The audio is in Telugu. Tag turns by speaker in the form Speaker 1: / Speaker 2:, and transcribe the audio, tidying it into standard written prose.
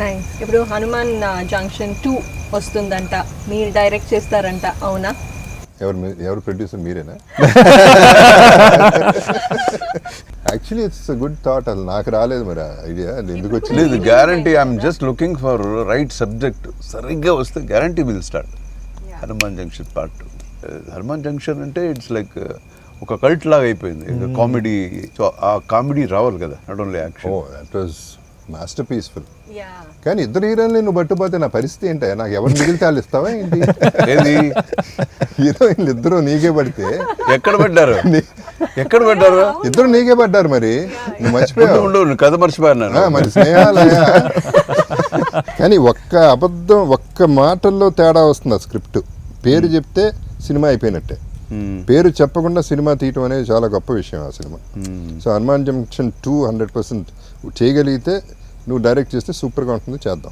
Speaker 1: నైస్. ఇప్పుడు హనుమాన్ జంక్షన్ 2 వస్తుందంట, మీరు డైరెక్ట్ చేస్తారంట, అవునా?
Speaker 2: ఎవరు ప్రొడ్యూసర్ మీరేనా? Actually it's good thought. అది నాకు రాలేదు మరి ఐడియా, ఎందుకు వచ్చింది?
Speaker 3: లేదు, guarantee I'm just looking for right subject. సరిగ్గా వస్తే guarantee will start Hanuman junction part 2. Hanuman junction అంటే ఇట్స్ లైక్ ఒక కల్ట్ లాగా అయిపోయింది. కామెడీ, ఆ కామెడీ రావాలి కదా, not only action.
Speaker 2: That was master peaceful. కానీ ఇద్దరు హీరోయిన్లు నువ్వు పట్టుపోతే నా పరిస్థితి ఏంటో, నాకు ఎవరు మిగిలితే వాళ్ళు ఇస్తావా ఏంటి?
Speaker 3: ఏది
Speaker 2: హీరోయిన్లు ఇద్దరు నీకే పడితే
Speaker 3: ఎక్కడ పెట్టారు? ఎక్కడ పెట్టారు?
Speaker 2: ఇద్దరు నీకే పడ్డారు మరి, నువ్వు మర్చిపోయావు.
Speaker 3: ఉండు, కథ మర్చిపోయాను.
Speaker 2: మరి స్నేహాలయా. కానీ ఒక్క అబద్ధం, ఒక్క మాటల్లో తేడా వస్తుంది ఆ స్క్రిప్ట్. పేరు చెప్తే సినిమా అయిపోయినట్టే, పేరు చెప్పకుండా సినిమా తీయటం అనేది చాలా గొప్ప విషయం ఆ సినిమా. సో హనుమాన్ జంక్షన్ 2 100% చేయగలిగితే, నువ్వు డైరెక్ట్ చేస్తే సూపర్గా ఉంటుంది, చేద్దాం.